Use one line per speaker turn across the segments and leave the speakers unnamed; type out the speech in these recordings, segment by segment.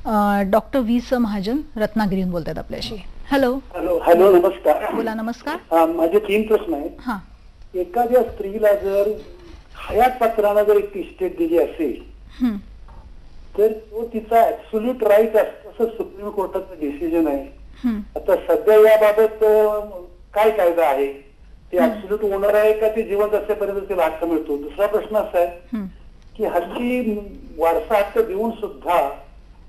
Doctor V स महाजन रत्नागिरीहून बोलतात आपल्याशी. हॅलो.
हॅलो नमस्कार.
बोला. नमस्कार.
माझे 3 प्रश्न आहेत.
हा.
एखाद्या स्त्रीला जर हयात पत्रानं जर एक इस्टेट दिली असेल तर तो तिचा ऍब्सोल्यूट राईट असतो असं सुप्रीम कोर्टाचं डिसिजन आहे. आता सध्या याबाबत काय कायदा आहे? ते ऍब्सोल्यूट ओनर आहे का ते जिवंत असेपर्यंत तिला हक्क मिळतो? दुसरा प्रश्न असा आहे की हल्ली वारसा हक्क देऊन सुद्धा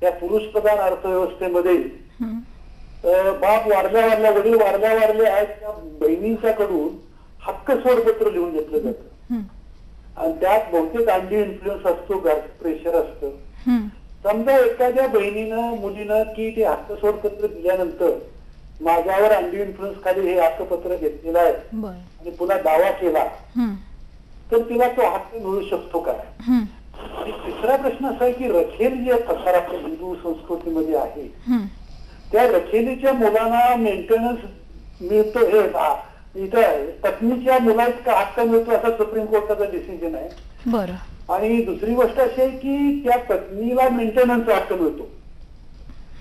या पुरुष प्रधान अर्थव्यवस्थेमध्ये बाप वारल्या वडील वारल्या आहेत त्या बहिणींच्या कडून हक्क सोडपत्र लिहून घेतलं जातं आणि त्यात बहुतेक अंडी इन्फ्लुएन्स असतो, घरचं प्रेशर असतं. समजा एखाद्या बहिणीनं मुलीनं की ते हक्क सोडपत्र दिल्यानंतर माझ्यावर अंडी इन्फ्लुएन्स खाली हे हक्कपत्र घेतलेलं आहे आणि पुन्हा दावा केला तर तिला तो हक्क मिळू शकतो का? आणि तिसरा प्रश्न असा आहे की रखेल जे प्रकार आपल्या हिंदू संस्कृतीमध्ये आहे त्या रखेलीच्या मुलांना मेंटेनन्स मिळतो हे इथं पत्नीच्या मुला इतका हक्क मिळतो असा सुप्रीम कोर्टाचा डिसिजन आहे.
बरं.
आणि दुसरी गोष्ट अशी आहे की त्या पत्नीला मेंटेनन्स हक्क मिळतो.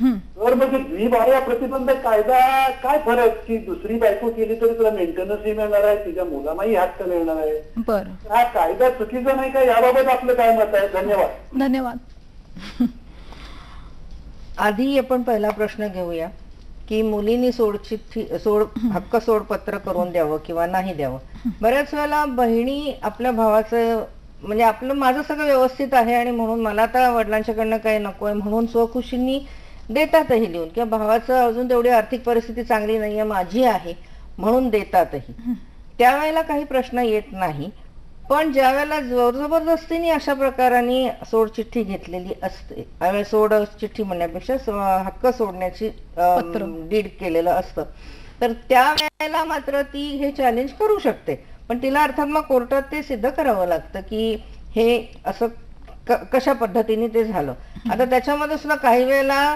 तर म्हणजे द्विभार्या प्रतिबंधक कायदा काय फरक की दुसरी बायको केली तरी तुला मेंटेनन्सही मिळणार आहे, तिच्या मुलांनाही हक्क मिळणार आहे.
बरं.
हा कायदा चुकीचा नाही का? याबाबत आपलं काय मत आहे? धन्यवाद.
धन्यवाद.
आधी आपण पहिला प्रश्न घेऊया की मुलींनी हक्क सोडपत्र करून द्यावं किंवा नाही द्यावं. बऱ्याच वेळेला बहिणी आपल्या भावाचं म्हणजे माझं सगळं व्यवस्थित आहे आणि म्हणून मला आता वडिलांच्याकडनं काही नकोय म्हणून स्वखुशींनी देतातही लिहून, किंवा भावाचं अजून तेवढी आर्थिक परिस्थिती चांगली नाहीये माझी आहे म्हणून देतातही. त्यावेळेला काही प्रश्न येत नाही. पण ज्या वेळेला जबरदस्तीने अशा प्रकाराने सोड चिठ्ठी घेतलेली असते, सोड चिठ्ठी म्हणण्यापेक्षा हक्क सोडण्याची डीड केलेलं असतं, तर त्या वेळेला मात्र ती हे चॅलेंज करू शकते. पण तिला अर्थात मग कोर्टात ते सिद्ध करावं लागतं की हे असं कशा पद्धतीने ते झालं. आता त्याच्यामध्ये सुद्धा काही वेळेला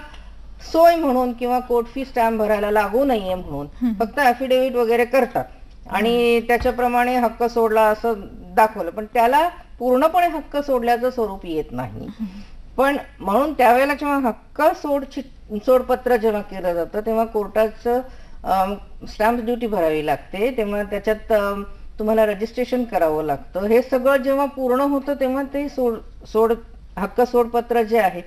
सोय म्हणून किंवा कोर्ट फी स्टॅम्प भरायला लागू नाहीये म्हणून फक्त ऍफिडेव्हिट वगैरे करतात आणि त्याच्याप्रमाणे हक्क सोडला असं दाखवलं, पण त्याला पूर्णपणे हक्क सोडल्याचं स्वरूप येत नाही. पण म्हणून त्यावेळेला जेव्हा हक्क सोडपत्र जेव्हा केलं जातं तेव्हा कोर्टाचं स्टॅम्प ड्युटी भरावी लागते, तेव्हा त्याच्यात तुम्हाला रजिस्ट्रेशन करावं लागतं. हे सगळं जेव्हा पूर्ण होतं तेव्हा ते हक्क सोडपत्र जे आहे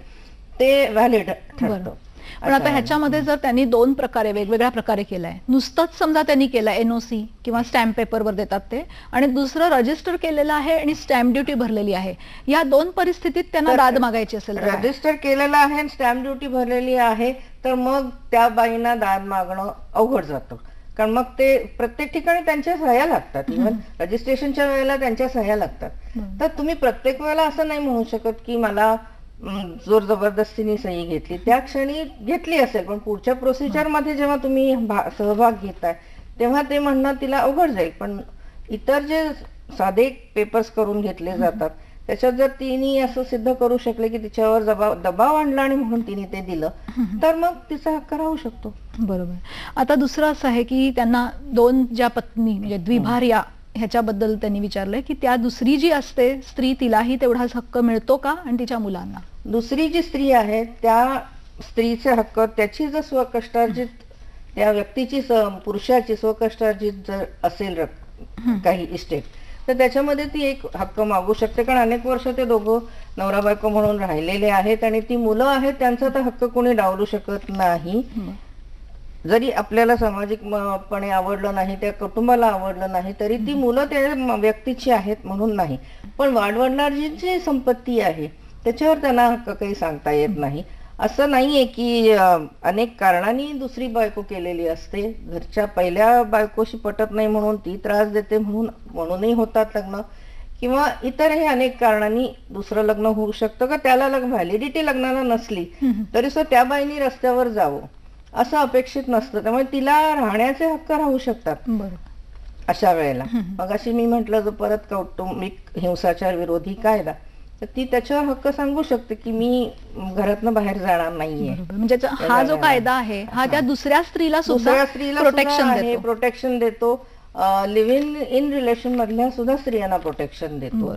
ते व्हॅलिड ठरतं.
पण आता ह्याच्यामध्ये जर त्यांनी 2 प्रकारे वेगवेगळ्या प्रकारे केलाय, नुसतंच समजा त्यांनी केलाय एनओसी किंवा स्टॅम्प पेपरवर देतात ते, आणि दुसरं रजिस्टर केलेलं आहे आणि स्टॅम्प ड्युटी भरलेली आहे, या 2 परिस्थितीत त्यांना दाद मागायची असेल,
रजिस्टर केलेलं आहे आणि स्टॅम्प ड्युटी भरलेली आहे, तर मग त्या बाईंना दाद मागणं अवघड जातं. कारण मग ते प्रत्येक ठिकाणी त्यांच्या सह्या लागतात, इव्हन रजिस्ट्रेशनच्या वेळेला त्यांच्या सह्या लागतात. तर तुम्ही प्रत्येक वेळेला असं नाही म्हणू शकत की मला जोर जबरदस्तीने सही घेतली, त्या क्षणी घेतली असेल पण पुढच्या प्रोसिजर मध्ये जेव्हा तुम्ही सहभाग घेताय तेव्हा ते म्हणणं तिला अवघड जाईल. पण इतर जे साधे पेपर्स करून घेतले जातात त्याच्यात जर तिने असं सिद्ध करू शकले की तिच्यावर दबाव आणला आणि म्हणून तिने ते दिलं तर मग तिचा हक्क राहू शकतो.
बरोबर. आता दुसरं असं आहे की त्यांना 2 ज्या पत्नी म्हणजे द्विभार्या ह्याच्याबद्दल त्यांनी विचारलंय की त्या दुसरी जी असते स्त्री तिलाही तेवढाच हक्क मिळतो का आणि तिच्या मुलांना?
दुसरी जी स्त्री आहे त्या स्त्रीचे हक्क त्याची जर स्वकष्टार्जित त्या व्यक्तीची पुरुषाची स्वकष्टार्जित जर असेल काही इस्टेट तर त्याच्यामध्ये ती एक हक्क मागू शकते. कारण अनेक वर्ष ते दोघं नवरा बायको म्हणून राहिलेले आहेत आणि ती मुलं आहेत त्यांचा तर हक्क कोणी डावलू शकत नाही. जरी आपल्याला सामाजिकपणे आवडलं नाही, त्या कुटुंबाला आवडलं नाही, तरी ती मुलं त्या व्यक्तीची आहेत म्हणून नाही. पण वाडवडिलांची जी संपत्ती आहे त्याच्यावर त्यांना हक्क काही सांगता येत नाही. असं नाहीये की अनेक कारणांनी दुसरी बायको केलेली असते, घरच्या पहिल्या बायकोशी पटत नाही म्हणून ती त्रास देते म्हणूनही होतात लग्न, किंवा इतरही अनेक कारणांनी दुसरं लग्न होऊ शकतं का त्याला व्हॅलिडिटी लग्नाला नसली तरी सुद्धा त्या बाईंनी रस्त्यावर जावं असं अपेक्षित नसतं. त्यामुळे तिला राहण्याचे हक्क राहू शकतात अशा वेळेला. मग अशी मी म्हटलं जो परत कौटुंबिक हिंसाचार विरोधी कायदा, तर ती त्याच्यावर हक्क सांगू शकते की मी घरातनं बाहेर जाणार नाहीये.
म्हणजे हा जो कायदा आहे हा त्या दुसऱ्या स्त्रीला
प्रोटेक्शन देतो. लिव्ह इन रिलेशन मधल्या सुद्धा स्त्रियांना प्रोटेक्शन देतो.